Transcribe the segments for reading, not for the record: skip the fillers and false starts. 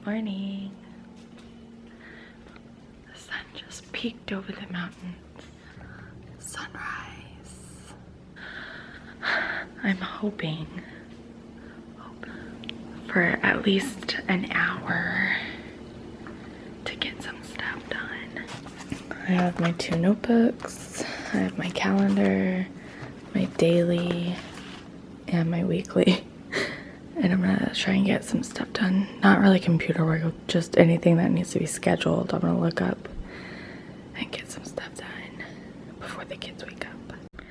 morning. The sun just peeked over the mountains. Sunrise. I'm hoping for at least an hour to get some stuff done. I have my 2 notebooks, I have my calendar, my daily, and my weekly. And I'm gonna try and get some stuff done. Not really computer work, just anything that needs to be scheduled. I'm gonna look up and get some stuff done before the kids wake up.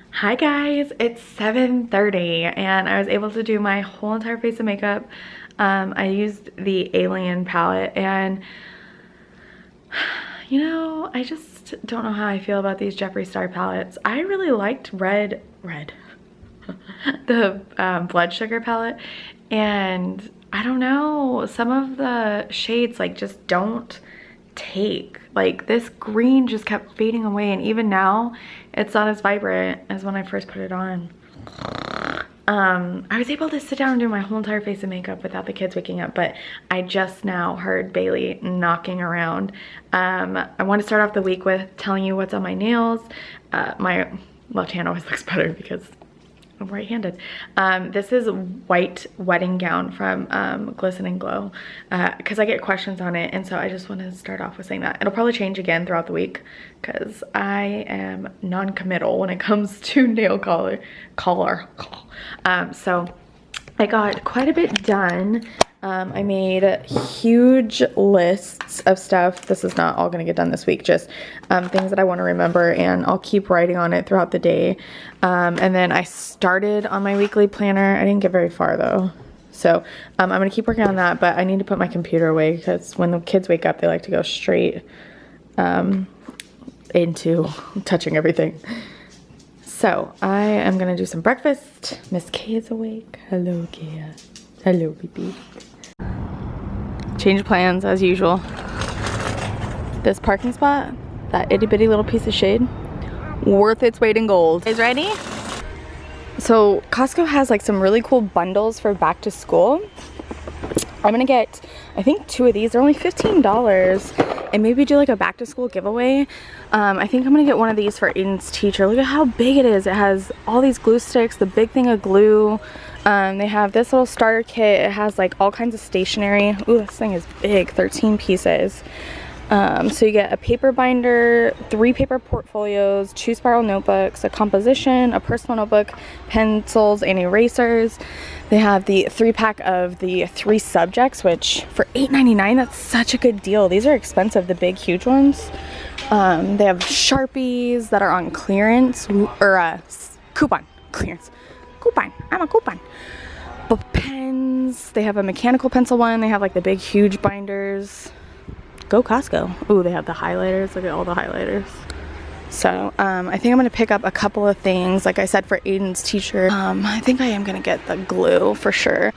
Hi guys, it's 7:30 and I was able to do my whole entire face of makeup. I used the Alien palette and you know, I just don't know how I feel about these Jeffree Star palettes. I really liked red. The blood sugar palette, and I don't know, some of the shades like just don't take. Like this green just kept fading away, and even now it's not as vibrant as when I first put it on. I was able to sit down and do my whole entire face of makeup without the kids waking up, but I just now heard Bailey knocking around. I want to start off the week with telling you what's on my nails. My left hand always looks better because I'm right-handed. This is white wedding gown from Glisten and Glow because I get questions on it, and so I just want to start off with saying that. It'll probably change again throughout the week because I am non-committal when it comes to nail color. So I got quite a bit done. I made huge lists of stuff. This is not all gonna get done this week, just things that I want to remember, and I'll keep writing on it throughout the day. And then I started on my weekly planner. I didn't get very far though. So I'm gonna keep working on that, but I need to put my computer away because when the kids wake up, they like to go straight into touching everything. So I am gonna do some breakfast. Miss K is awake. Hello, Kia. Hello, baby. Change plans as usual. This parking spot, that itty bitty little piece of shade, worth its weight in gold. Is ready? So Costco has like some really cool bundles for back to school. I'm gonna get, I think 2 of these. They're only $15 and maybe do like a back to school giveaway. I think I'm gonna get one of these for Aiden's teacher. Look at how big it is. It has all these glue sticks, the big thing of glue. They have this little starter kit. It has like all kinds of stationery. Ooh, this thing is big, 13 pieces. So you get a paper binder, 3 paper portfolios, 2 spiral notebooks, a composition, a personal notebook, pencils, and erasers. They have the 3-pack of the 3 subjects, which for $8.99, that's such a good deal. These are expensive, the big, huge ones. They have Sharpies that are on clearance, or coupon, clearance. Coupon, I'm a coupon. But pens, they have a mechanical pencil one. They have like the big, huge binders. Go Costco. Ooh, they have the highlighters. Look at all the highlighters. So I think I'm gonna pick up a couple of things. Like I said, for Aiden's teacher, I think I am gonna get the glue for sure.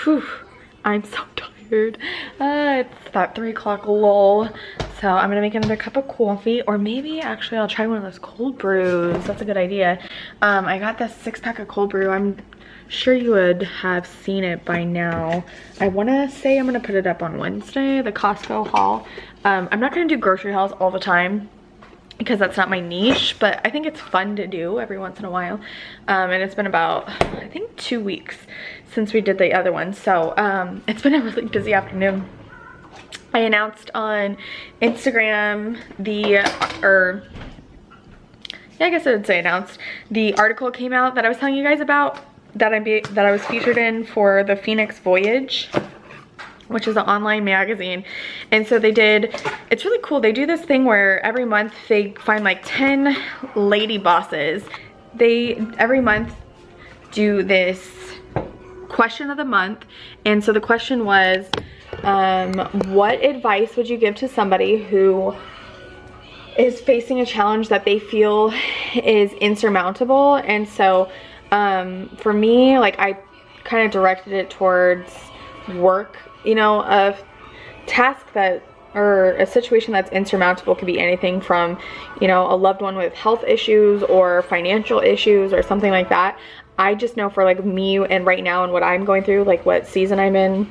Whew, I'm so tired. It's that 3 o'clock lull. So I'm gonna make another cup of coffee, or maybe actually I'll try one of those cold brews. That's a good idea. I got this 6-pack of cold brew. I'm sure you would have seen it by now. I wanna say I'm gonna put it up on Wednesday, the Costco haul. I'm not gonna do grocery hauls all the time because that's not my niche, but I think it's fun to do every once in a while. And it's been about, I think 2 weeks since we did the other one. So it's been a really busy afternoon. I announced on Instagram I guess I would say announced, the article came out that I was telling you guys about, that I was featured in for the Phoenix Voyage, which is an online magazine. And so they did, it's really cool. They do this thing where every month they find like 10 lady bosses. They every month do this question of the month. And so the question was, what advice would you give to somebody who is facing a challenge that they feel is insurmountable? And so for me, like, I kind of directed it towards work. You know, a task that, or a situation that's insurmountable could be anything from, you know, a loved one with health issues or financial issues or something like that. I just know for like me and right now and what I'm going through, like what season I'm in,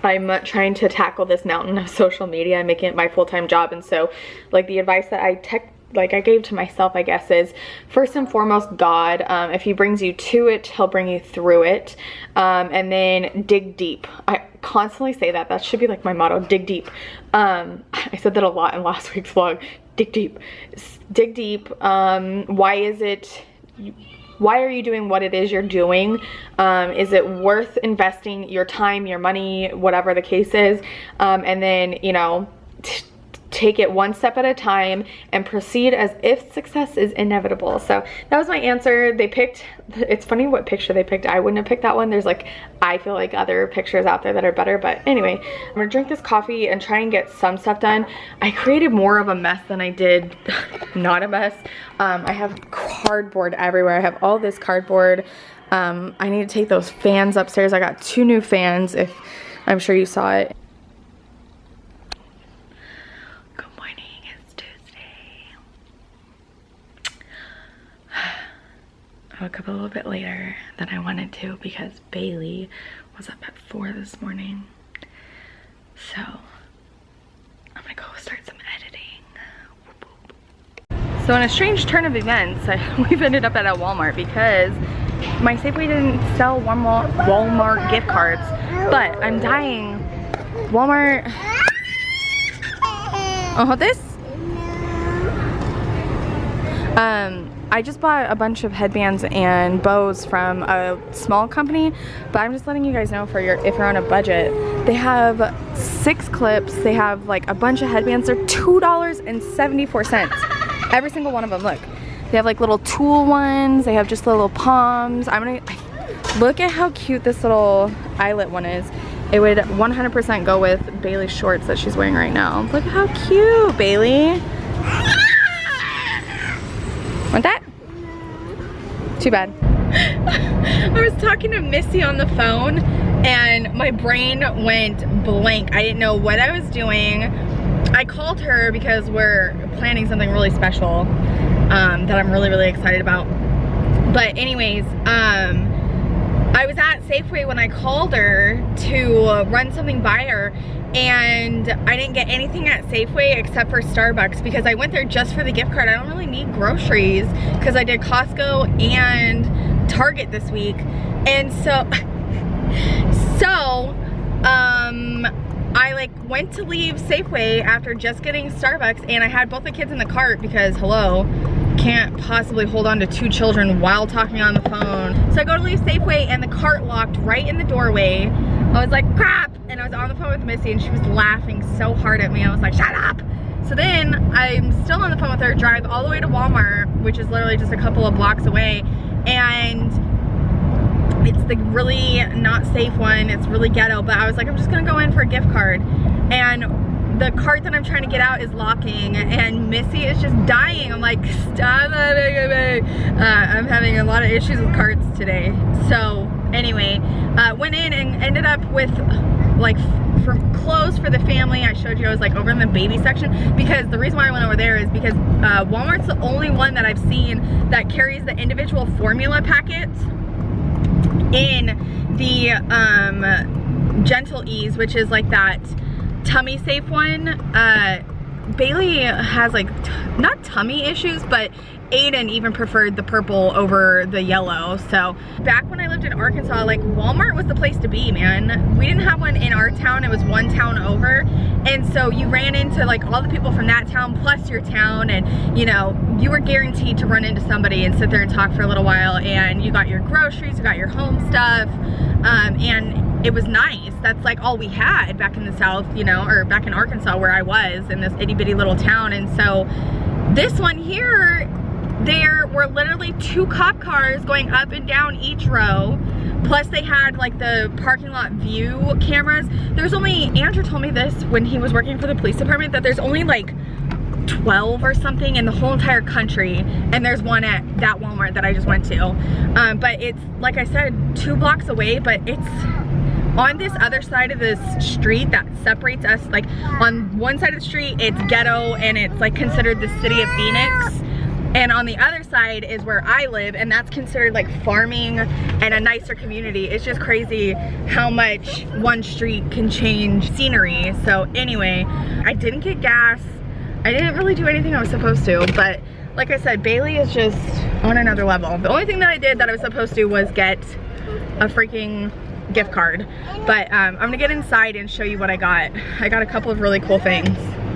I'm trying to tackle this mountain of social media and making it my full-time job. And so like the advice that I gave to myself, I guess, is first and foremost God. If he brings you to it, he'll bring you through it. And then dig deep. I constantly say that. That should be like my motto, dig deep. I said that a lot in last week's vlog. Dig deep. Dig deep. Why are you doing what it is you're doing? Is it worth investing your time, your money, whatever the case is? And then, you know, take it one step at a time and proceed as if success is inevitable. So that was my answer. They picked, it's funny what picture they picked. I wouldn't have picked that one. There's like, I feel like other pictures out there that are better. But anyway, I'm gonna drink this coffee and try and get some stuff done. I created more of a mess than I did not a mess. I have cardboard everywhere. I have all this cardboard. I need to take those fans upstairs. I got 2 new fans, if I'm sure you saw it. I woke up a little bit later than I wanted to because Bailey was up at 4 this morning. So I'm gonna go start some editing. Whoop, whoop. So in a strange turn of events, we've ended up at a Walmart because my Safeway didn't sell Walmart gift cards, but I'm dying. Walmart. Oh, hold this? I just bought a bunch of headbands and bows from a small company, but I'm just letting you guys know for if you're on a budget, they have 6 clips, they have like a bunch of headbands, they're $2.74. Every single one of them, look. They have like little tulle ones, they have just little palms. Look at how cute this little eyelet one is. It would 100% go with Bailey's shorts that she's wearing right now. Look how cute, Bailey. Want that? Too bad. I was talking to Missy on the phone and my brain went blank. I didn't know what I was doing. I called her because we're planning something really special that I'm really, really excited about. But anyways, I was at Safeway when I called her to run something by her, and I didn't get anything at Safeway except for Starbucks because I went there just for the gift card. I don't really need groceries because I did Costco and Target this week. And so I like went to leave Safeway after just getting Starbucks, and I had both the kids in the cart because hello, can't possibly hold on to 2 children while talking on the phone. So I go to leave Safeway and the cart locked right in the doorway. I was like, crap! And I was on the phone with Missy and she was laughing so hard at me. I was like, shut up! So then I'm still on the phone with her, drive all the way to Walmart, which is literally just a couple of blocks away, and it's the really not safe one. It's really ghetto, but I was like, I'm just gonna go in for a gift card. And the cart that I'm trying to get out is locking and Missy is just dying. I'm like, stop it. I'm having a lot of issues with carts today. So anyway, went in and ended up with like for clothes for the family. I showed you I was like over in the baby section because the reason why I went over there is because Walmart's the only one that I've seen that carries the individual formula packets in the Gentle Ease, which is like that tummy safe one. Bailey has like not tummy issues, but Aiden even preferred the purple over the yellow. So back when I lived in Arkansas, like Walmart was the place to be, man. We didn't have one in our town, it was one town over, and so you ran into like all the people from that town plus your town, and you know, you were guaranteed to run into somebody and sit there and talk for a little while, and you got your groceries, you got your home stuff, and it was nice. That's like all we had back in the South, you know, or back in Arkansas where I was in this itty bitty little town. And so this one here, there were literally 2 cop cars going up and down each row. Plus they had like the parking lot view cameras. There's only, Andrew told me this when he was working for the police department, that there's only like 12 or something in the whole entire country, and there's one at that Walmart that I just went to. But it's, like I said, 2 blocks away, but it's on this other side of this street that separates us. Like on one side of the street it's ghetto and it's like considered the city of Phoenix, And on the other side is where I live, and that's considered like farming and a nicer community. It's just crazy how much one street can change scenery. So anyway, I didn't get gas. I didn't really do anything I was supposed to, but like I said, Bailey is just on another level. The only thing that I did that I was supposed to was get a freaking gift card. But I'm gonna get inside and show you what I got. I got a couple of really cool things.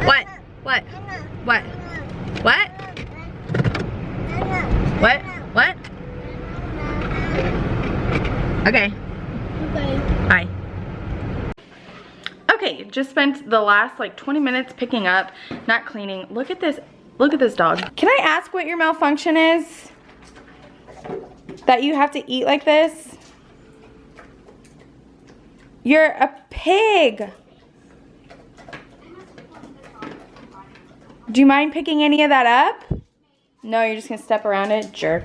What? What? What? What? What? What? Okay. Bye. Okay, just spent the last like 20 minutes picking up, not cleaning. Look at this. Look at this dog. Can I ask what your malfunction is? That you have to eat like this? You're a pig. Do you mind picking any of that up? No, you're just gonna step around it, jerk.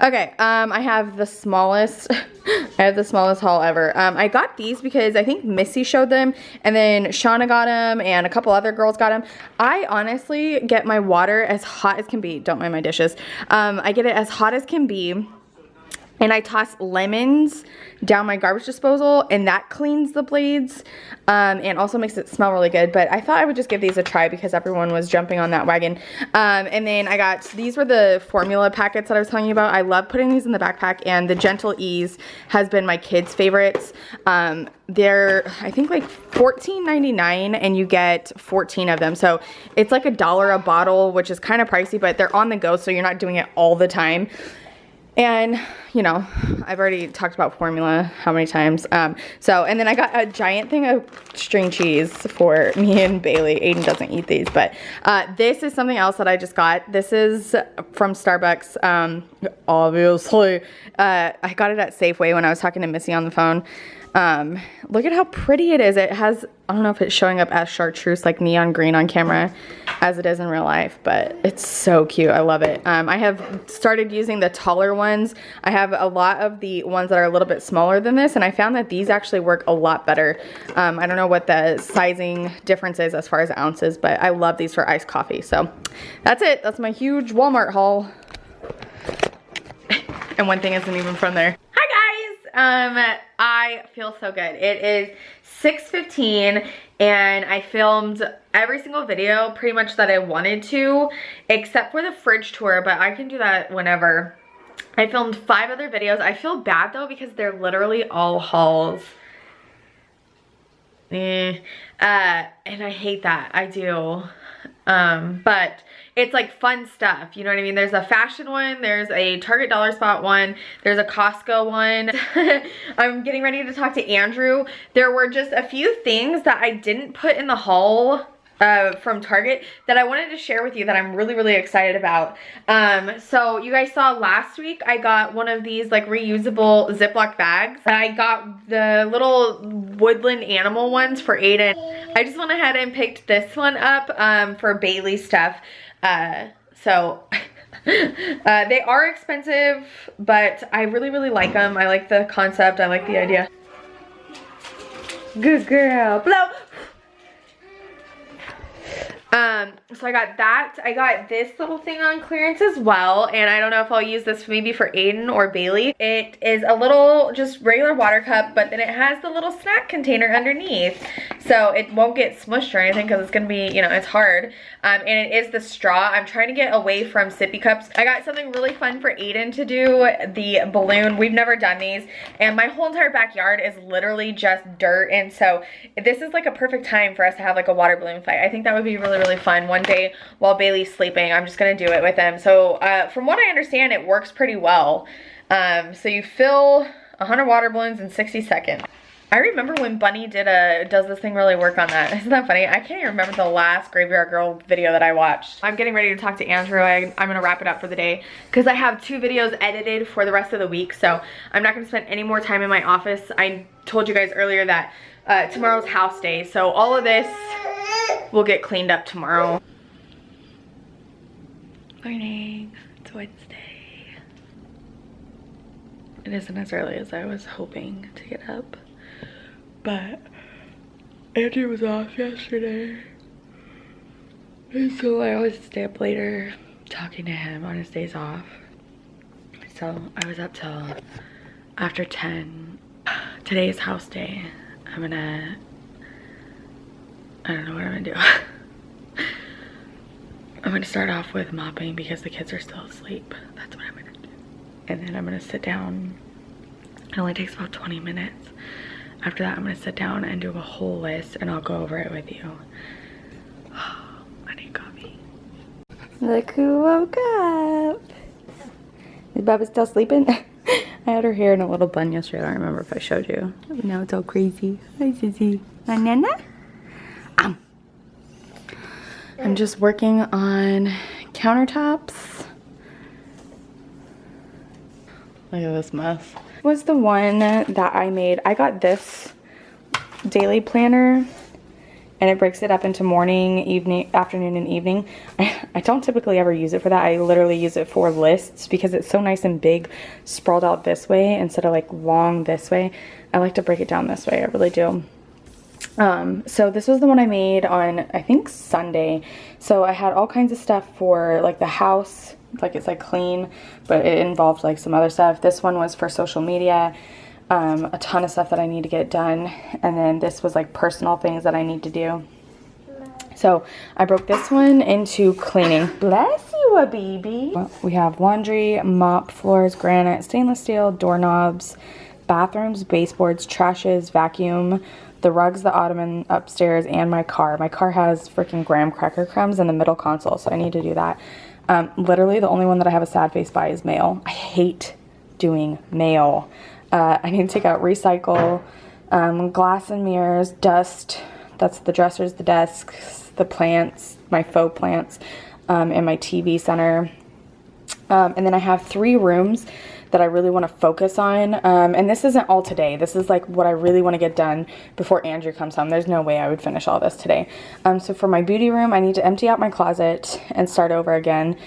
Okay, I have the smallest, I have the smallest haul ever. I got these because I think Missy showed them, and then Shauna got them, and a couple other girls got them. I honestly get my water as hot as can be. Don't mind my dishes. I get it as hot as can be. And I toss lemons down my garbage disposal, and that cleans the blades and also makes it smell really good. But I thought I would just give these a try because everyone was jumping on that wagon. And then I got, these were the formula packets that I was telling you about. I love putting these in the backpack, and the Gentle Ease has been my kids' favorites. They're, I think, like $14.99, and you get 14 of them. So it's like $1 a bottle, which is kind of pricey, but they're on the go, so you're not doing it all the time. And, you know, I've already talked about formula how many times. And then I got a giant thing of string cheese for me and Bailey. Aiden doesn't eat these, but this is something else that I just got. This is from Starbucks, obviously. I got it at Safeway when I was talking to Missy on the phone. Look at how pretty it is. It has, I don't know if it's showing up as chartreuse, like neon green on camera as it is in real life, but it's so cute. I love it. I have started using the taller ones. I have a lot of the ones that are a little bit smaller than this, and I found that these actually work a lot better. I don't know what the sizing difference is as far as ounces, but I love these for iced coffee. So that's it. That's my huge Walmart haul. And one thing isn't even from there. I feel so good. It is 6:15 and I filmed every single video pretty much that I wanted to, except for the fridge tour, but I can do that whenever. I filmed 5 other videos. I feel bad though because they're literally all hauls. And I hate that. I do. But it's like fun stuff, you know what I mean? There's a fashion one, there's a Target Dollar Spot one, there's a Costco one. I'm getting ready to talk to Andrew. There were just a few things that I didn't put in the haul from Target that I wanted to share with you that I'm really, really excited about. So you guys saw last week I got one of these like reusable Ziploc bags. I got the little woodland animal ones for Aiden. I just went ahead and picked this one up for Bailey stuff. They are expensive, but I really, really like them. I like the concept. I like the idea. Good girl. Blow. So I got that. I got this little thing on clearance as well, and I don't know if I'll use this maybe for Aiden or Bailey. It is a little just regular water cup, but then it has the little snack container underneath, so it won't get smushed or anything because it's gonna be, you know, it's hard. And it is the straw. I'm trying to get away from sippy cups. I got something really fun for Aiden to do, the balloon. We've never done these, and my whole entire backyard is literally just dirt, and so this is like a perfect time for us to have like a water balloon fight. I think that would be really, really fun one day while Bailey's sleeping. I'm just gonna do it with him. So from what I understand, it works pretty well. So you fill 100 water balloons in 60 seconds. I remember when Bunny does this thing really work on that. Isn't that funny? I can't even remember the last Graveyard Girl video that I watched. I'm getting ready to talk to Andrew. I'm gonna wrap it up for the day because I have 2 videos edited for the rest of the week, so I'm not gonna spend any more time in my office. I told you guys earlier that tomorrow's house day, so all of this will get cleaned up tomorrow. Morning. It's Wednesday. It isn't as early as I was hoping to get up, but Andrew was off yesterday, and so I always stay up later talking to him on his days off. So I was up till after 10. Today is house day. I don't know what I'm gonna do. I'm gonna start off with mopping because the kids are still asleep. That's what I'm gonna do. And then I'm gonna sit down. It only takes about 20 minutes. After that, I'm gonna sit down and do a whole list and I'll go over it with you. I need coffee. Look who woke up. Is Bubba still sleeping? I had her hair in a little bun yesterday. I don't remember if I showed you. Now it's all crazy. Hi, Sissy. Hi, Nana. I'm just working on countertops. Look at this mess. Was the one that I made. I got this daily planner and it breaks it up into morning, evening, afternoon, and evening. I don't typically ever use it for that. I literally use it for lists because it's so nice and big, sprawled out this way instead of like long this way. I like to break it down this way. I really do. So this was the one I made on, I think, Sunday. So I had all kinds of stuff for like the house, like it's like clean, but it involved like some other stuff. This one was for social media, a ton of stuff that I need to get done. And then this was like personal things that I need to do. So I broke this one into cleaning. Bless you, a baby. We have laundry, mop, floors, granite, stainless steel, doorknobs, bathrooms, baseboards, trashes, vacuum, the rugs, the ottoman upstairs, and my car. My car has freaking graham cracker crumbs in the middle console, so I need to do that. Literally the only one that I have a sad face by is mail. I hate doing mail. I need to take out recycle, glass and mirrors, dust. That's the dressers, the desks, the plants, my faux plants, and my TV center. And then I have 3 rooms that I really want to focus on. And this isn't all today. This is like what I really want to get done before Andrew comes home. There's no way I would finish all this today. So for my beauty room, I need to empty out my closet and start over again.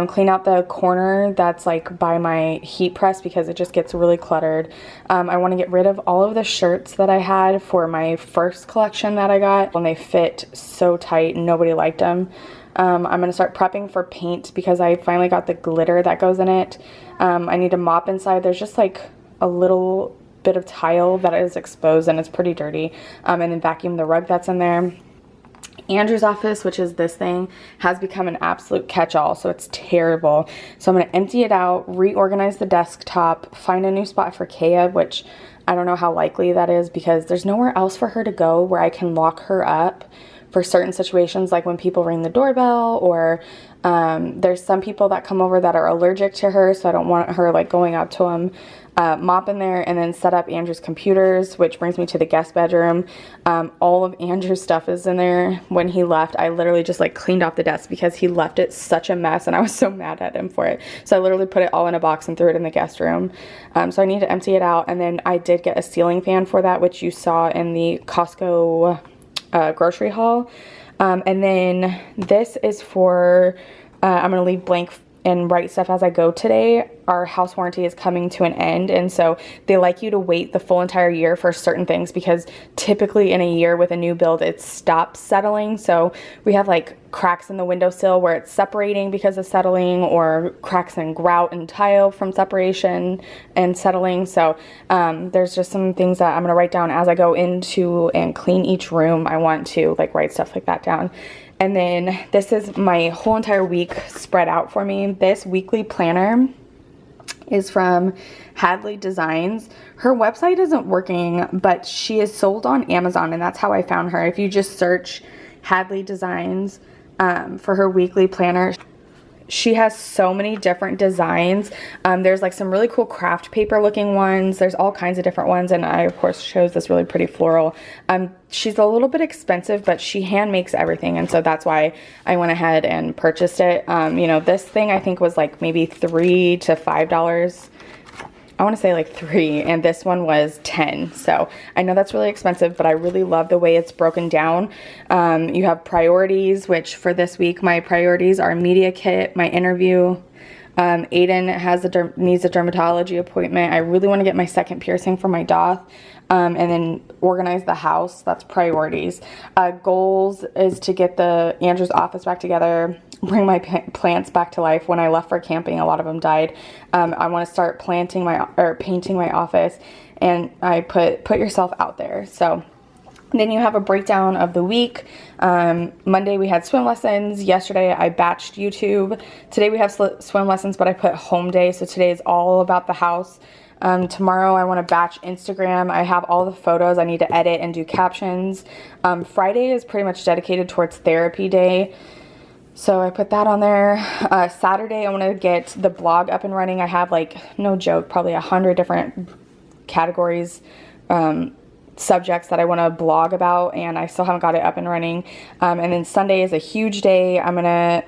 Clean out the corner that's like by my heat press because it just gets really cluttered. I want to get rid of all of the shirts that I had for my first collection that I got. When they fit so tight, nobody liked them. I'm going to start prepping for paint because I finally got the glitter that goes in it. I need to mop inside. There's just like a little bit of tile that is exposed and it's pretty dirty. And then vacuum the rug that's in there. Andrew's office, which is this thing, has become an absolute catch-all, so it's terrible. So I'm going to empty it out, reorganize the desktop, find a new spot for Kea, which I don't know how likely that is because there's nowhere else for her to go where I can lock her up for certain situations, like when people ring the doorbell, or there's some people that come over that are allergic to her, so I don't want her like going up to them. Mop in there and then set up Andrew's computers, which brings me to the guest bedroom. All of Andrew's stuff is in there. When he left, I literally just like cleaned off the desk because he left it such a mess and I was so mad at him for it. So I literally put it all in a box and threw it in the guest room. So I need to empty it out, and then I did get a ceiling fan for that, which you saw in the Costco grocery haul. And then this is for I'm gonna leave blank and write stuff as I go today. Our house warranty is coming to an end, and so they like you to wait the full entire year for certain things because typically in a year with a new build it stops settling. So we have like cracks in the windowsill where it's separating because of settling, or cracks in grout and tile from separation and settling. So there's just some things that I'm gonna write down as I go into and clean each room. I want to like write stuff like that down. And then this is my whole entire week spread out for me. This weekly planner is from Hadley Designs. Her website isn't working, but she is sold on Amazon, and that's how I found her. If you just search Hadley Designs for her weekly planner, she has so many different designs. There's like some really cool craft paper looking ones. There's all kinds of different ones, and I of course chose this really pretty floral. She's a little bit expensive, but she hand makes everything, and so that's why I went ahead and purchased it. You know, this thing I think was like maybe $3 to $5. I want to say like 3, and this one was 10. So I know that's really expensive, but I really love the way it's broken down. You have priorities, which for this week, my priorities are media kit, my interview. Aiden has needs a dermatology appointment. I really want to get my second piercing for my doth. And then organize the house. That's priorities. Goals is to get Andrew's office back together. bring my plants back to life. When I left for camping, a lot of them died. I want to start painting my office, and I put yourself out there. So then you have a breakdown of the week. Monday we had swim lessons. Yesterday I batched YouTube. Today we have swim lessons, but I put home day. So today is all about the house. Tomorrow I want to batch Instagram. I have all the photos I need to edit and do captions. Friday is pretty much dedicated towards therapy day. So I put that on there. Saturday I want to get the blog up and running. I have, like, no joke, probably 100 different categories, subjects that I want to blog about, and I still haven't got it up and running. And then Sunday is a huge day.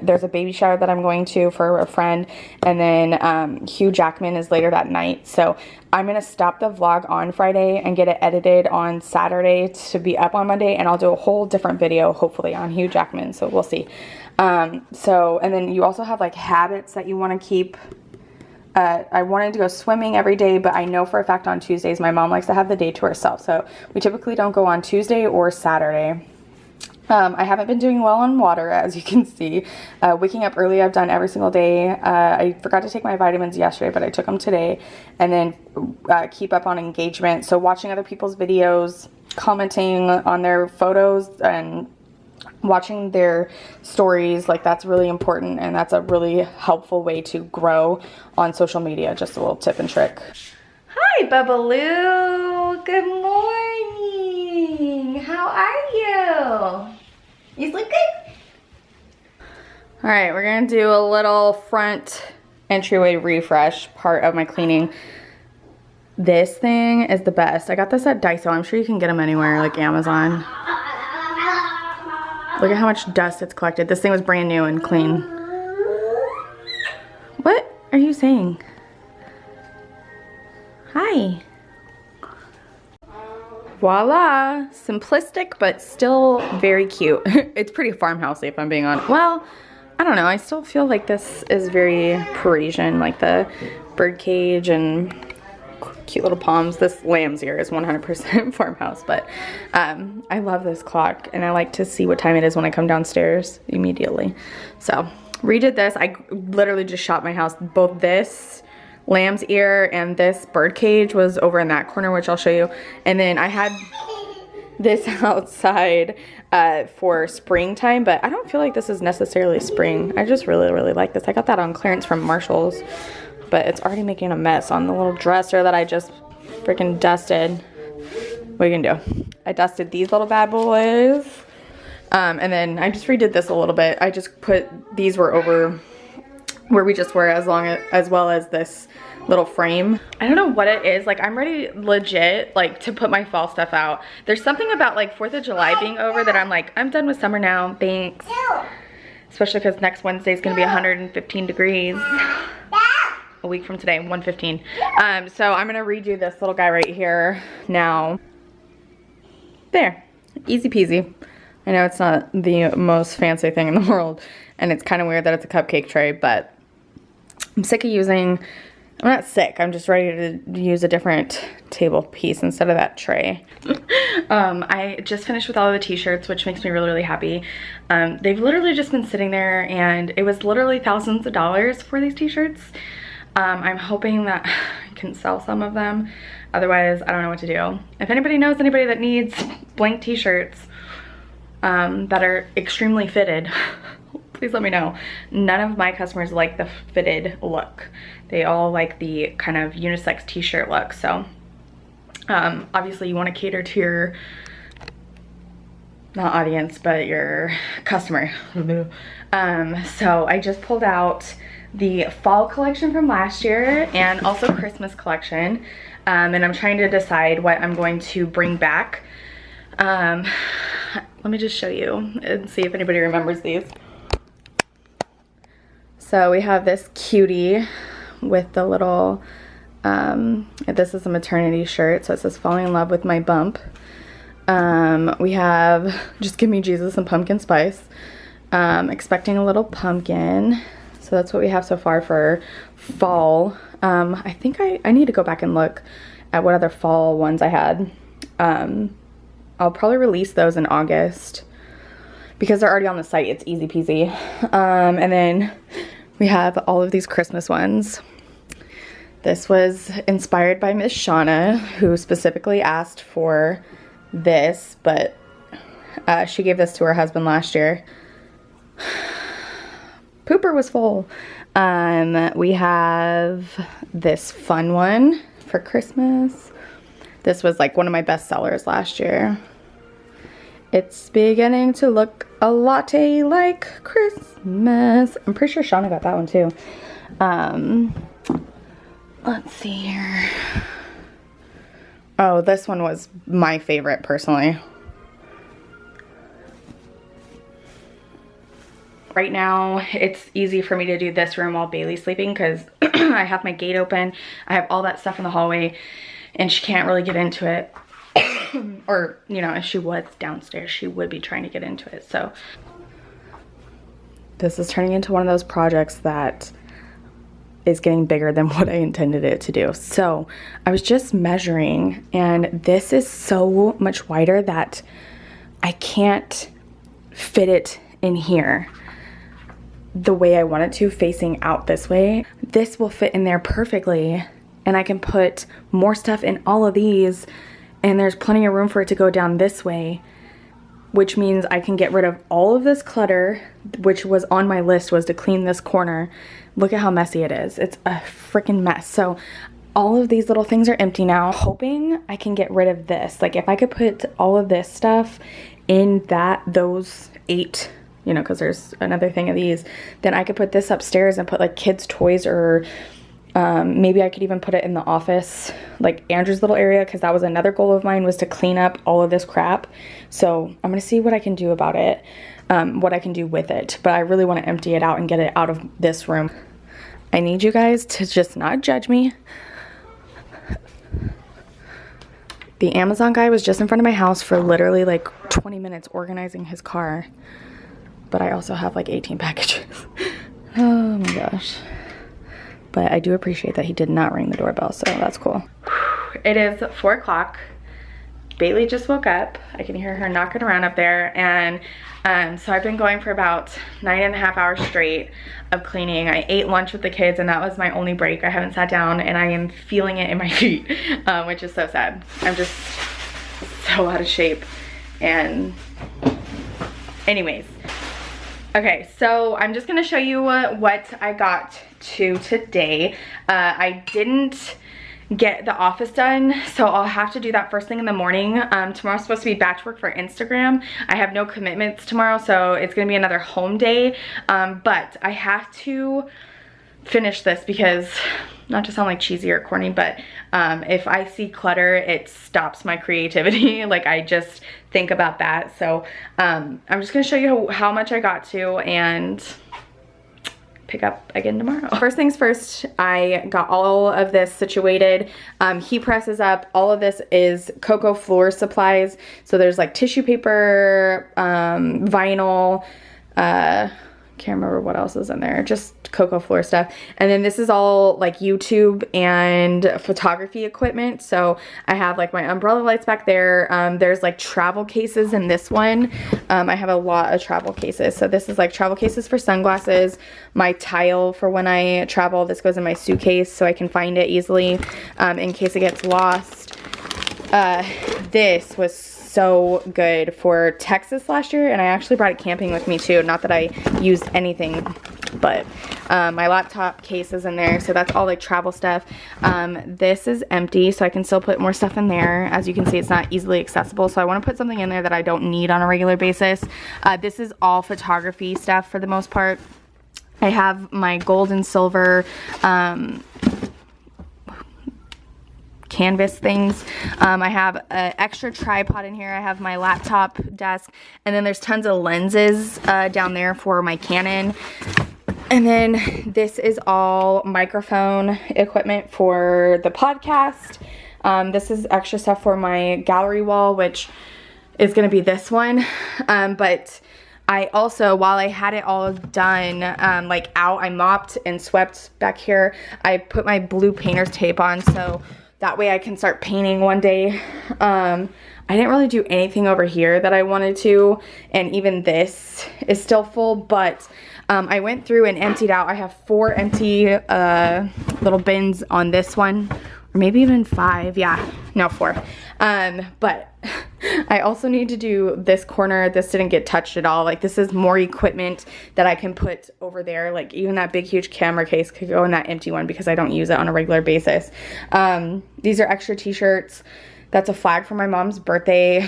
There's a baby shower that I'm going to for a friend, and then Hugh Jackman is later that night. So I'm gonna stop the vlog on Friday and get it edited on Saturday to be up on Monday, and I'll do a whole different video hopefully on Hugh Jackman, so we'll see. And then you also have, like, habits that you want to keep. I wanted to go swimming every day, but I know for a fact on Tuesdays my mom likes to have the day to herself, so we typically don't go on Tuesday or Saturday. I haven't been doing well on water, as you can see. Waking up early I've done every single day. I forgot to take my vitamins yesterday, but I took them today. And then keep up on engagement, so watching other people's videos, commenting on their photos, and watching their stories. Like, that's really important, and that's a really helpful way to grow on social media. Just a little tip and trick. Hi, Bubbaloo. Good morning. How are you? You sleeping? All right, we're gonna do a little front entryway refresh part of my cleaning. This thing is the best. I got this at Daiso. I'm sure you can get them anywhere, like Amazon. Look at how much dust it's collected. This thing was brand new and clean. What are you saying? Hi. Voila. Simplistic, but still very cute. It's pretty farmhousey, if I'm being honest. Well, I don't know. I still feel like this is very Parisian, like the bird cage and cute little palms. This lamb's ear is 100% farmhouse, but I love this clock, and I like to see what time it is when I come downstairs immediately. So redid this. I literally just shot my house. Both this lamb's ear and this bird cage was over in that corner, which I'll show you. And then I had this outside for springtime, but I don't feel like this is necessarily spring. I just really like this. I got that on clearance from Marshall's, but it's already making a mess on the little dresser that I just freaking dusted. What are you gonna do? I dusted these little bad boys. And then I just redid this a little bit. I just put, these were over where we just were, as well as this little frame. I don't know what it is. Like, I'm ready legit, like, to put my fall stuff out. There's something about, like, 4th of July being over that I'm like, I'm done with summer now, thanks. Especially because next Wednesday is gonna be 115 degrees. A week from today, 115. So I'm gonna redo this little guy right here now. There, easy peasy. I know it's not the most fancy thing in the world, and it's kind of weird that it's a cupcake tray, but I'm sick of using, I'm not sick, I'm just ready to use a different table piece instead of that tray. I just finished with all of the t-shirts, which makes me really happy. They've literally just been sitting there, and it was literally thousands of dollars for these t-shirts. I'm hoping that I can sell some of them. Otherwise, I don't know what to do. If anybody knows anybody that needs blank t-shirts that are extremely fitted, please let me know. None of my customers like the fitted look. They all like the kind of unisex t-shirt look. So obviously you want to cater to your, not audience, but your customer. So I just pulled out the fall collection from last year and also Christmas collection, and I'm trying to decide what I'm going to bring back. Let me just show you and see if anybody remembers these. So we have this cutie with the little, this is a maternity shirt, so it says falling in love with my bump. We have just give me Jesus and pumpkin spice. Expecting a little pumpkin. So that's what we have so far for fall. I think I need to go back and look at what other fall ones I had. I'll probably release those in August. because they're already on the site, it's easy peasy. And then we have all of these Christmas ones. This was inspired by Miss Shauna, who specifically asked for this, but she gave this to her husband last year. Pooper was full. We have this fun one for Christmas. This was like one of my best sellers last year. It's beginning to look a latte like Christmas. I'm pretty sure Shauna got that one too. Let's see here. Oh, this one was my favorite personally. Right now, it's easy for me to do this room while Bailey's sleeping because I have my gate open. I have all that stuff in the hallway and she can't really get into it. Or, you know, if she was downstairs, she would be trying to get into it. So this is turning into one of those projects that is getting bigger than what I intended it to do. So I was just measuring and this is so much wider that I can't fit it in here the way I want it to, facing out this way. This will fit in there perfectly and I can put more stuff in all of these and there's plenty of room for it to go down this way, which means I can get rid of all of this clutter, which was on my list, was to clean this corner. Look at how messy it is. It's a freaking mess. So all of these little things are empty now, hoping I can get rid of this. Like if I could put all of this stuff in those 8, you know, because there's another thing of these, then I could put this upstairs and put like kids' toys, or maybe I could even put it in the office, like Andrew's little area, because that was another goal of mine, was to clean up all of this crap. So I'm gonna see what I can do about it, what I can do with it, but I really want to empty it out and get it out of this room. I need you guys to just not judge me. The Amazon guy was just in front of my house for literally like 20 minutes organizing his car, but I also have like 18 packages. Oh my gosh. But I do appreciate that he did not ring the doorbell, so that's cool. It is 4 o'clock. Bailey just woke up. I can hear her knocking around up there, and so I've been going for about 9.5 hours straight of cleaning. I ate lunch with the kids and that was my only break. I haven't sat down and I am feeling it in my feet, which is so sad. I'm just so out of shape. And anyways, okay, so I'm just gonna show you what I got to today. I didn't get the office done, so I'll have to do that first thing in the morning. Tomorrow's supposed to be batch work for Instagram. I have no commitments tomorrow, so it's gonna be another home day, but I have to finish this because, not to sound like cheesy or corny, but if I see clutter, it stops my creativity. Like I just think about that. So I'm just gonna show you how much I got to and pick up again tomorrow. First things first, I got all of this situated. Heat presses up. All of this is Cocco floor supplies. So there's like tissue paper, vinyl, can't remember what else is in there, just Cocco floor stuff. And then this is all like YouTube and photography equipment. So I have like my umbrella lights back there. There's like travel cases in this one. I have a lot of travel cases. So this is like travel cases for sunglasses, my tile for when I travel. This goes in my suitcase so I can find it easily in case it gets lost. This was so good for Texas last year, and I actually brought it camping with me too. Not that I used anything, but my laptop case is in there, so that's all like travel stuff. This is empty, so I can still put more stuff in there. As you can see, it's not easily accessible, so I want to put something in there that I don't need on a regular basis. This is all photography stuff for the most part. I have my gold and silver canvas things. I have an extra tripod in here. I have my laptop desk, and then there's tons of lenses down there for my Canon. And then this is all microphone equipment for the podcast. This is extra stuff for my gallery wall, which is going to be this one. But I also, while I had it all done, like out, I mopped and swept back here. I put my blue painter's tape on, so That way I can start painting one day. I didn't really do anything over here that I wanted to, and even this is still full, but I went through and emptied out. I have 4 empty little bins on this one, or maybe even 5. Yeah, no, 4. But I also need to do this corner. This didn't get touched at all. Like, this is more equipment that I can put over there. Like, even that big huge camera case could go in that empty one because I don't use it on a regular basis. These are extra t-shirts. That's a flag for my mom's birthday.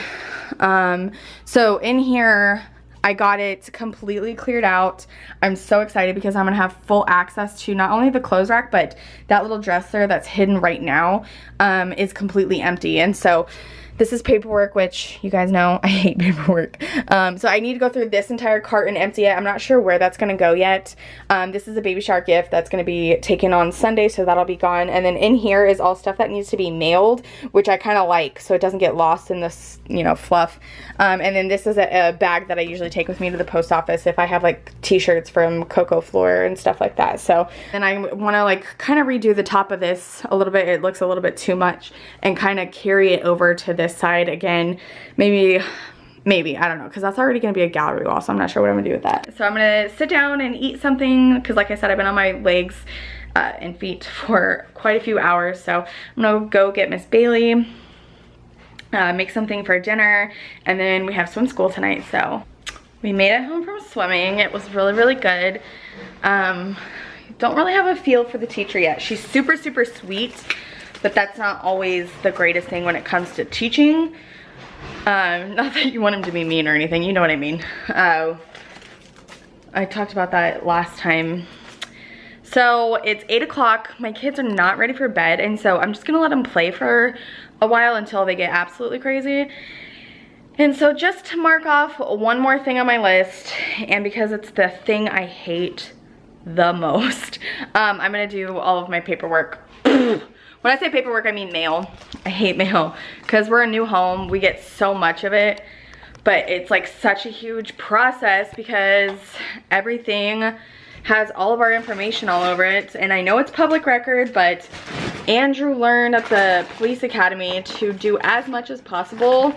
So in here, I got it completely cleared out. I'm so excited because I'm gonna have full access to not only the clothes rack, but that little dresser that's hidden right now is completely empty. And so this is paperwork, which you guys know I hate paperwork. So I need to go through this entire cart and empty it. I'm not sure where that's gonna go yet. This is a baby shower gift that's gonna be taken on Sunday, so that'll be gone. And then in here is all stuff that needs to be mailed, which I kind of like, so it doesn't get lost in this, you know, fluff. And then this is a bag that I usually take with me to the post office if I have like t-shirts from Cocco floor and stuff like that. So then I want to like kind of redo the top of this a little bit. It looks a little bit too much, and kind of carry it over to this side again. Maybe, I don't know, because that's already going to be a gallery wall, so I'm not sure what I'm going to do with that. So I'm going to sit down and eat something, because like I said, I've been on my legs and feet for quite a few hours. So I'm going to go get Miss Bailey, make something for dinner, and then we have swim school tonight. So we made it home from swimming. It was really, really good. Don't really have a feel for the teacher yet. She's super, super sweet, but that's not always the greatest thing when it comes to teaching. Not that you want him to be mean or anything, you know what I mean. I talked about that last time. So it's 8 o'clock. My kids are not ready for bed, and so I'm just gonna let them play for a while until they get absolutely crazy. And so just to mark off one more thing on my list, and because it's the thing I hate the most, I'm gonna do all of my paperwork. When I say paperwork, I mean mail. I hate mail because we're a new home. We get so much of it, but it's like such a huge process because everything has all of our information all over it. And I know it's public record, but Andrew learned at the police academy to do as much as possible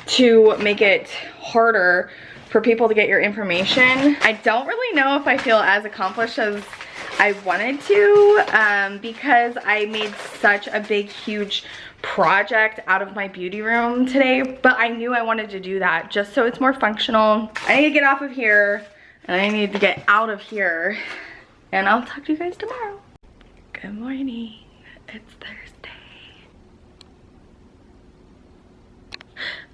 to make it harder for people to get your information. I don't really know if I feel as accomplished as I wanted to, because I made such a big, huge project out of my beauty room today, but I knew I wanted to do that just so it's more functional. I need to get off of here, and I need to get out of here, and I'll talk to you guys tomorrow. Good morning. It's Thursday.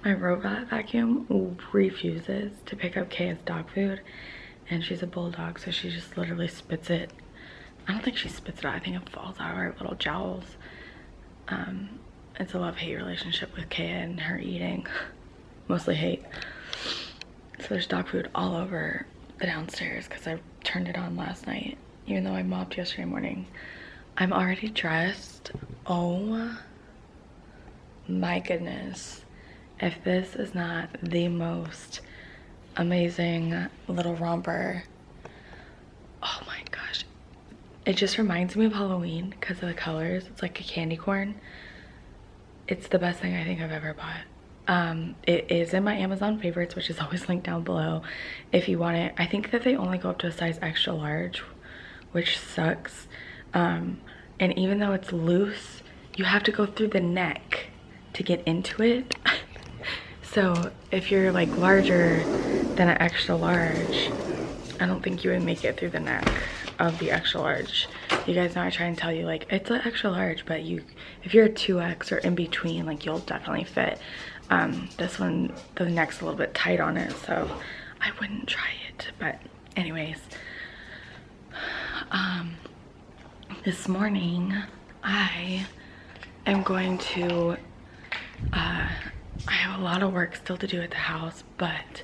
My robot vacuum refuses to pick up Kaya's dog food, and she's a bulldog, so she just literally spits it. I don't think she spits it out. I think it falls out of her little jowls. It's a love-hate relationship with Kaya and her eating. Mostly hate. So there's dog food all over the downstairs because I turned it on last night, even though I mopped yesterday morning. I'm already dressed. Oh my goodness. If this is not the most amazing little romper. Oh my gosh. It just reminds me of Halloween because of the colors. It's like a candy corn. It's the best thing I think I've ever bought. It is in my Amazon favorites, which is always linked down below if you want it. I think that they only go up to a size extra large, which sucks. And even though it's loose, you have to go through the neck to get into it. So if you're like larger than an extra large, I don't think you would make it through the neck of the extra large. You guys know I try and tell you, like, it's an extra large, but if you're a 2X or in between, like, you'll definitely fit. This one, the neck's a little bit tight on it, so I wouldn't try it. But anyways, this morning I am going to I have a lot of work still to do at the house, but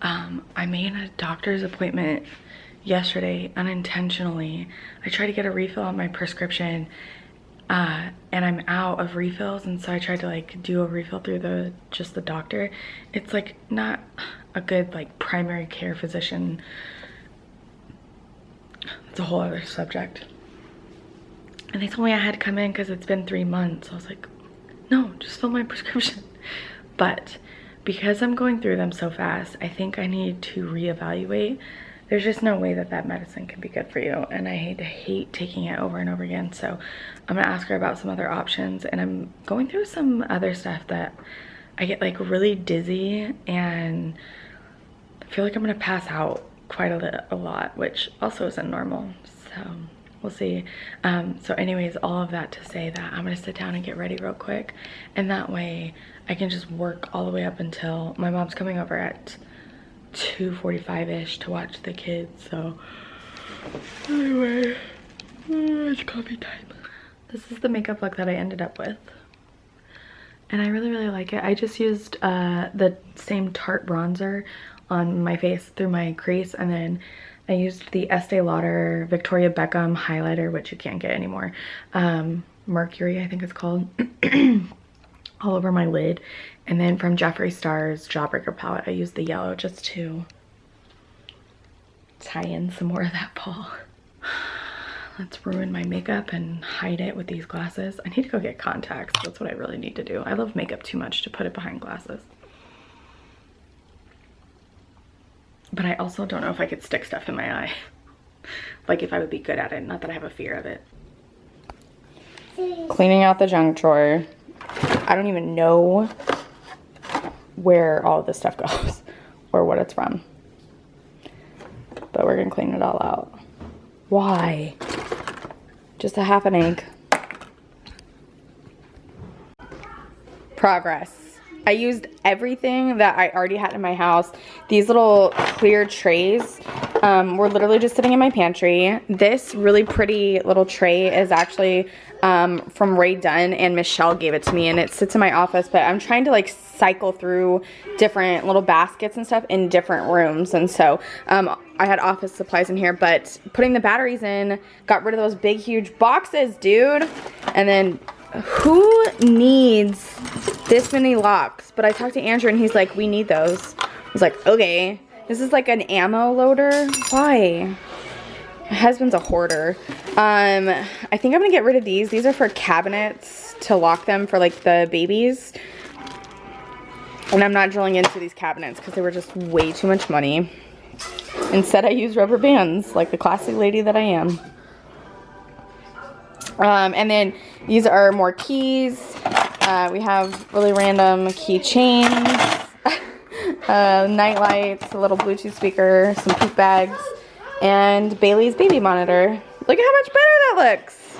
I made a doctor's appointment yesterday unintentionally. I tried to get a refill on my prescription and I'm out of refills, and so I tried to like do a refill through just the doctor. It's like not a good like primary care physician. It's a whole other subject. And they told me I had to come in because it's been 3 months. I was like, no, just fill my prescription. But because I'm going through them so fast, I think I need to reevaluate. There's just no way that that medicine can be good for you. And I hate taking it over and over again. So I'm gonna ask her about some other options. And I'm going through some other stuff that I get like really dizzy and I feel like I'm gonna pass out quite a lot, which also isn't normal. So we'll see. So anyways, all of that to say that I'm gonna sit down and get ready real quick, and that way I can just work all the way up until my mom's coming over at 2:45ish to watch the kids. So anyway, it's coffee time. This is the makeup look that I ended up with, and I really like it. I just used the same Tarte bronzer on my face through my crease, and then I used the Estee Lauder Victoria Beckham highlighter, which you can't get anymore. Mercury, I think it's called, all over my lid. And then from Jeffree Star's Jawbreaker palette, I used the yellow just to tie in some more of that fall. Let's ruin my makeup and hide it with these glasses. I need to go get contacts. That's what I really need to do. I love makeup too much to put it behind glasses. But I also don't know if I could stick stuff in my eye. Like if I would be good at it, not that I have a fear of it. Cleaning out the junk drawer. I don't even know where all of this stuff goes or what it's from. But we're gonna clean it all out. Why? Just a half an egg. Progress. I used everything that I already had in my house. These little clear trays were literally just sitting in my pantry. This really pretty little tray is actually from Ray Dunn, and Michelle gave it to me, and it sits in my office, but I'm trying to like cycle through different little baskets and stuff in different rooms. And so I had office supplies in here, but putting the batteries in got rid of those big huge boxes, dude. And then who needs this many locks? But I talked to Andrew and he's like, we need those. I was like, okay. This is like an ammo loader. Why? My husband's a hoarder. I think I'm gonna get rid of these. These are for cabinets to lock them for like the babies. And I'm not drilling into these cabinets because they were just way too much money. Instead I use rubber bands like the classy lady that I am. And then these are more keys. We have really random keychains, night lights, a little Bluetooth speaker, some poop bags, and Bailey's baby monitor. Look at how much better that looks.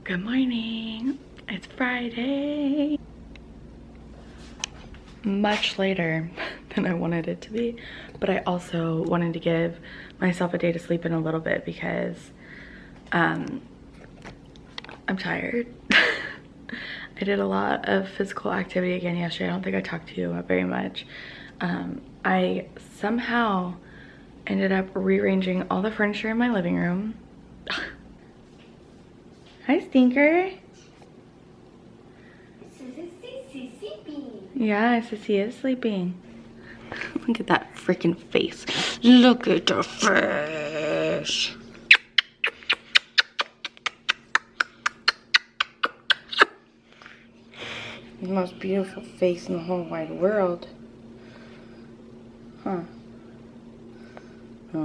Good morning. It's Friday. Much later than I wanted it to be, but I also wanted to give myself a day to sleep in a little bit because I'm tired. I did a lot of physical activity again yesterday. I don't think I talked to you very much. I somehow ended up rearranging all the furniture in my living room. Hi, Stinker. Yeah, Sissy is sleeping. Look at that freaking face. Look at the face. The most beautiful face in the whole wide world. Huh. I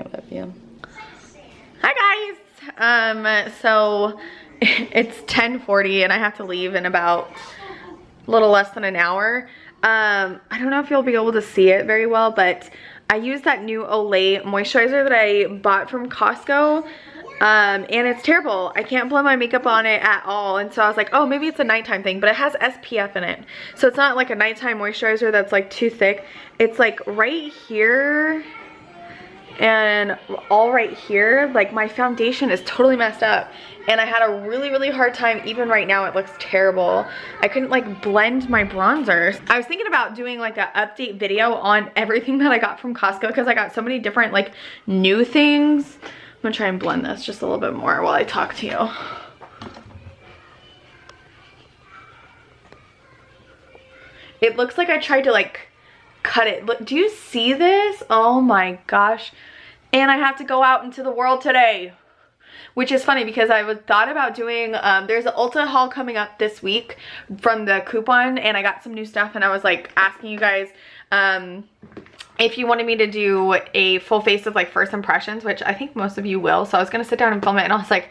love you. Hi guys. So it's 10:40 and I have to leave in about a little less than an hour. I don't know if you'll be able to see it very well, but I used that new Olay moisturizer that I bought from Costco. And it's terrible. I can't blend my makeup on it at all. And so I was like, oh, maybe it's a nighttime thing, but it has SPF in it. So it's not like a nighttime moisturizer that's like too thick. It's like right here and all right here. Like my foundation is totally messed up. And I had a really hard time. Even right now it looks terrible. I couldn't like blend my bronzers. I was thinking about doing like an update video on everything that I got from Costco because I got so many different like new things. gonna try and blend this just a little bit more while I talk to you. It looks like I tried to like cut it. Look, do you see this? Oh my gosh. And I have to go out into the world today. Which is funny because I thought about doing, there's an Ulta haul coming up this week from the coupon, and I got some new stuff, and I was like asking you guys if you wanted me to do a full face of like first impressions, which I think most of you will. So I was gonna sit down and film it, and I was like,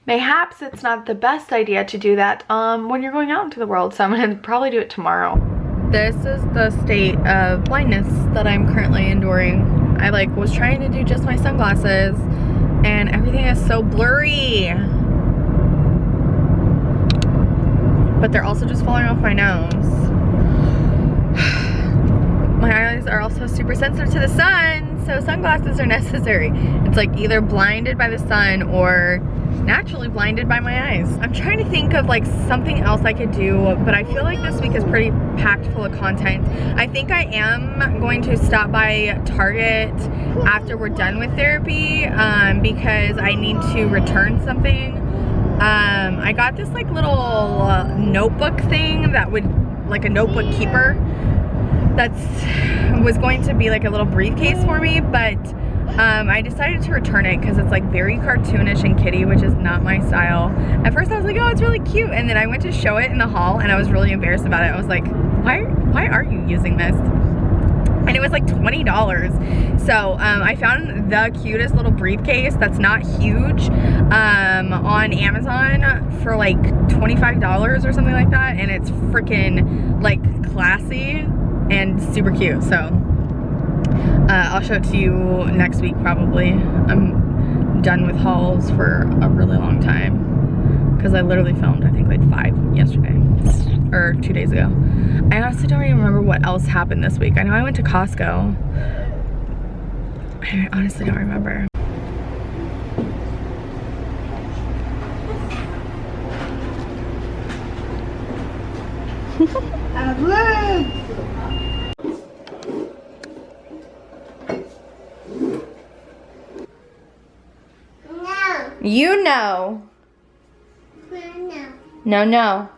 mayhaps it's not the best idea to do that when you're going out into the world. So I'm gonna probably do it tomorrow. This is the state of blindness that I'm currently enduring. I like was trying to do just my sunglasses, and everything is so blurry. But they're also just falling off my nose. My eyes are also super sensitive to the sun, so sunglasses are necessary. It's like either blinded by the sun or naturally blinded by my eyes. I'm trying to think of like something else I could do, but I feel like this week is pretty packed full of content. I think I am going to stop by Target after we're done with therapy because I need to return something. I got this like little notebook thing that would, like a notebook keeper, was going to be like a little briefcase for me, but I decided to return it because it's like very cartoonish and kitty, which is not my style. At first I was like, oh, it's really cute, and then I went to show it in the hall and I was really embarrassed about it. I was like, why are you using this? And it was like $20. So I found the cutest little briefcase that's not huge on Amazon for like $25 or something like that, and it's freaking like classy and super cute. So I'll show it to you next week probably. I'm done with hauls for a really long time because I literally filmed I think like 5 yesterday or 2 days ago. I honestly don't even remember what else happened this week. I know I went to Costco. I honestly don't remember. You know. No, no.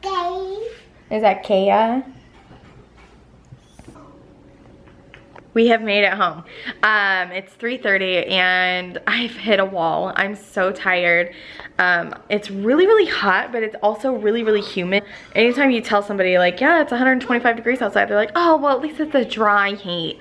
Kay. Is that Kaya? We have made it home. It's 3:30 and I've hit a wall. I'm so tired. It's really, really hot, but it's also really, really humid. Anytime you tell somebody like, yeah, it's 125 degrees outside, they're like, oh, well, at least it's a dry heat.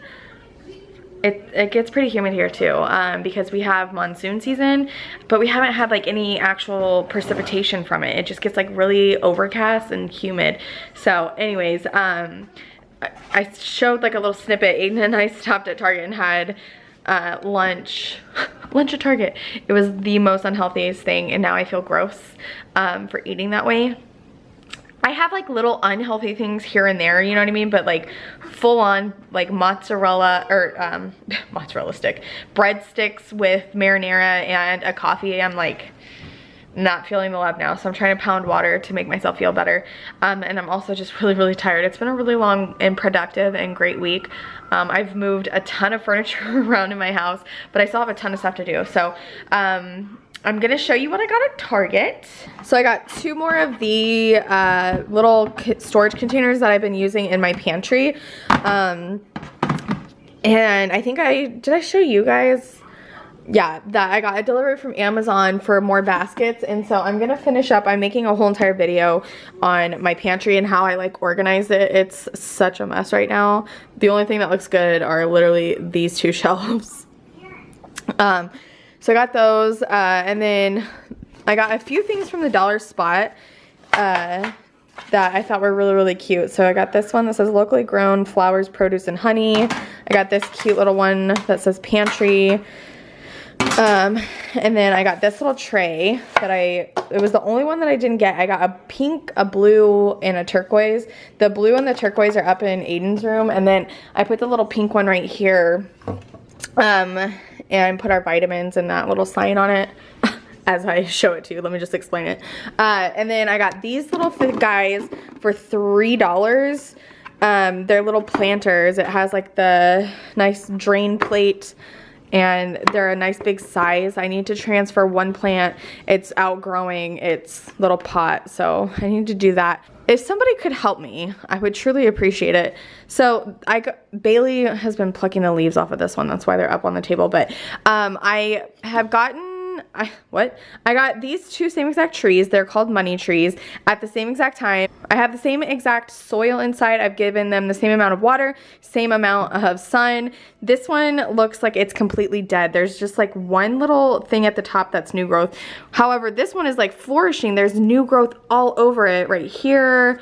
It gets pretty humid here too, because we have monsoon season, but we haven't had like any actual precipitation from it. It just gets like really overcast and humid. So anyways, I showed like a little snippet. Aiden and I stopped at Target and had lunch at Target. It was the most unhealthiest thing, and now I feel gross for eating that way. I have like little unhealthy things here and there, you know what I mean? But like full on like mozzarella or mozzarella stick, breadsticks with marinara and a coffee, I'm like not feeling the love now. So I'm trying to pound water to make myself feel better. And I'm also just really, really tired. It's been a really long and productive and great week. I've moved a ton of furniture around in my house, but I still have a ton of stuff to do. So I'm gonna show you what I got at Target. So I got 2 more of the little storage containers that I've been using in my pantry. And I think did I show you guys? Yeah, that I got it delivered from Amazon for more baskets. And so I'm gonna finish up. I'm making a whole entire video on my pantry and how I like organize it. It's such a mess right now. The only thing that looks good are literally these 2 shelves. So I got those, and then I got a few things from the dollar spot that I thought were really, really cute. So I got this one that says locally grown flowers, produce, and honey. I got this cute little one that says pantry. And then I got this little tray that it was the only one that I didn't get. I got a pink, a blue, and a turquoise. The blue and the turquoise are up in Aiden's room, and then I put the little pink one right here. And put our vitamins and that little sign on it as I show it to you. Let me just explain it. And then I got these little guys for $3. They're little planters. It has like the nice drain plate, and they're a nice big size. I need to transfer one plant. It's outgrowing its little pot, so I need to do that. If somebody could help me, I would truly appreciate it. So Bailey has been plucking the leaves off of this one. That's why they're up on the table. But I have gotten, I got these two same exact trees. They're called money trees at the same exact time. I have the same exact soil inside. I've given them the same amount of water, same amount of sun. This one looks like it's completely dead. There's just like one little thing at the top that's new growth. However, this one is like flourishing. There's new growth all over it, right here,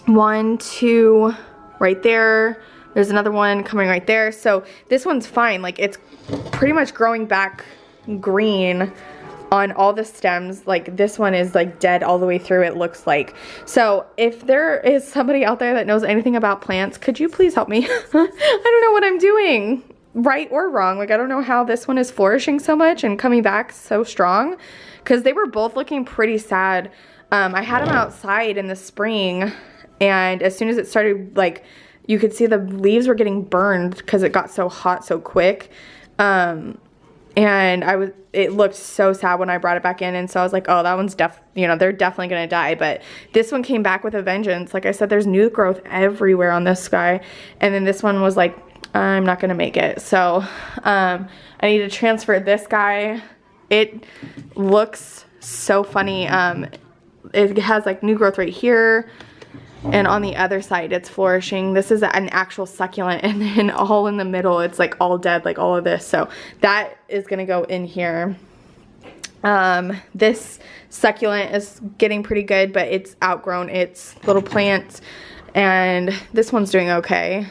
one, two, right there. There's another one coming right there. So this one's fine. Like, it's pretty much growing back green on all the stems. Like, this one is like dead all the way through, it looks like. So if there is somebody out there that knows anything about plants, could you please help me? I don't know what I'm doing, right or wrong. Like, I don't know how this one is flourishing so much and coming back so strong, because they were both looking pretty sad. I had them outside in the spring, and as soon as it started, like, you could see the leaves were getting burned because it got so hot so quick. And it looked so sad when I brought it back in, and so I was like, oh, that one's they're definitely gonna die. But this one came back with a vengeance. Like I said, there's new growth everywhere on this guy, and then this one was like, I'm not gonna make it. So I need to transfer this guy. It looks so funny. It has like new growth right here, and on the other side it's flourishing. This is an actual succulent, and then all in the middle it's like all dead, like all of this. So that is gonna go in here. This succulent is getting pretty good, but it's outgrown its little plants, and this one's doing okay.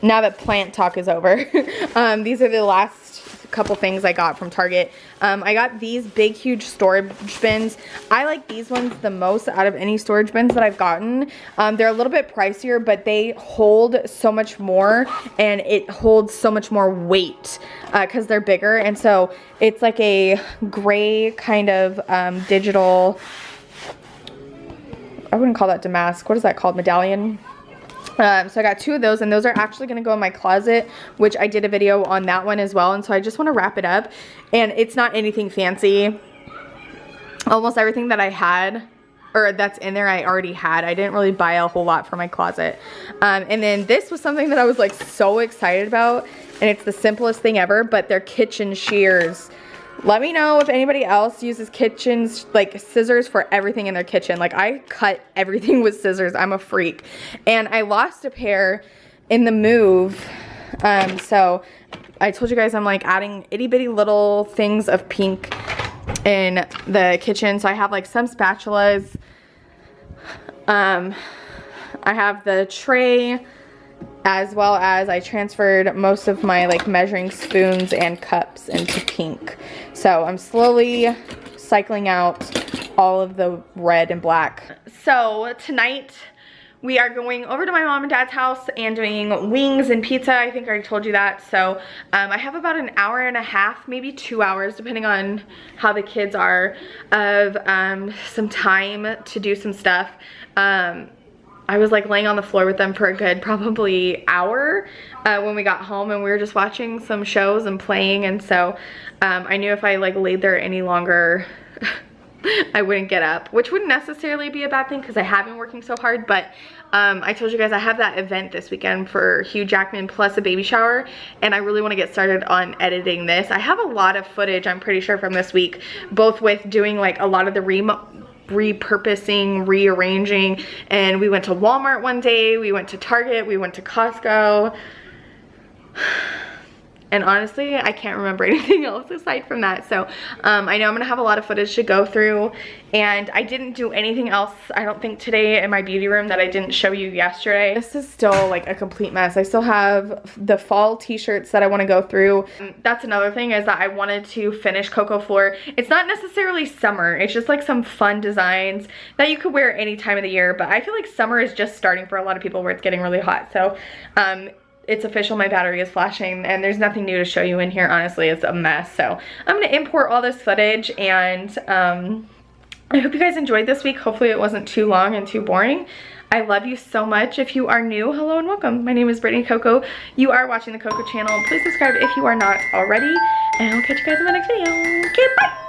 Now that plant talk is over, these are the last couple things I got from Target. I got these big huge storage bins. I like these ones the most out of any storage bins that I've gotten. They're a little bit pricier, but they hold so much more, and it holds so much more weight because they're bigger. And so it's like a gray kind of digital, I wouldn't call that damask, what is that called, medallion? So I got two of those, and those are actually going to go in my closet, which I did a video on that one as well. And so I just want to wrap it up, and it's not anything fancy. Almost everything that I had, or that's in there, I already had. I didn't really buy a whole lot for my closet. And then this was something that I was like so excited about, and it's the simplest thing ever, but they're kitchen shears. Let me know if anybody else uses kitchens, like scissors for everything in their kitchen. Like, I cut everything with scissors. I'm a freak. And I lost a pair in the move. So I told you guys I'm like adding itty bitty little things of pink in the kitchen. So I have like some spatulas. I have the tray, as well as I transferred most of my like measuring spoons and cups into pink. So I'm slowly cycling out all of the red and black. So tonight we are going over to my mom and dad's house and doing wings and pizza. I think I already told you that. So I have about an hour and a half, maybe 2 hours, depending on how the kids are, of some time to do some stuff. I was like laying on the floor with them for a good probably hour when we got home, and we were just watching some shows and playing. And so I knew if I like laid there any longer I wouldn't get up, which wouldn't necessarily be a bad thing because I have been working so hard. But I told you guys I have that event this weekend for Hugh Jackman plus a baby shower, and I really want to get started on editing this. I have a lot of footage, I'm pretty sure, from this week, both with doing like a lot of the repurposing, rearranging, and we went to Walmart one day, we went to Target, we went to Costco, and honestly I can't remember anything else aside from that. So I know I'm gonna have a lot of footage to go through, and I didn't do anything else, I don't think, today in my beauty room that I didn't show you yesterday. This is still like a complete mess. I still have the fall t-shirts that I want to go through. That's another thing, is that I wanted to finish Cocco floor. It's not necessarily summer, it's just like some fun designs that you could wear any time of the year, but I feel like summer is just starting for a lot of people where it's getting really hot. So it's official, my battery is flashing, and there's nothing new to show you in here. Honestly, it's a mess. So I'm gonna import all this footage, and I hope you guys enjoyed this week. Hopefully it wasn't too long and too boring. I love you so much. If you are new, hello and welcome. My name is Brittany Cocco. You are watching the Cocco channel. Please subscribe if you are not already. And I'll catch you guys in my next video. Okay, bye!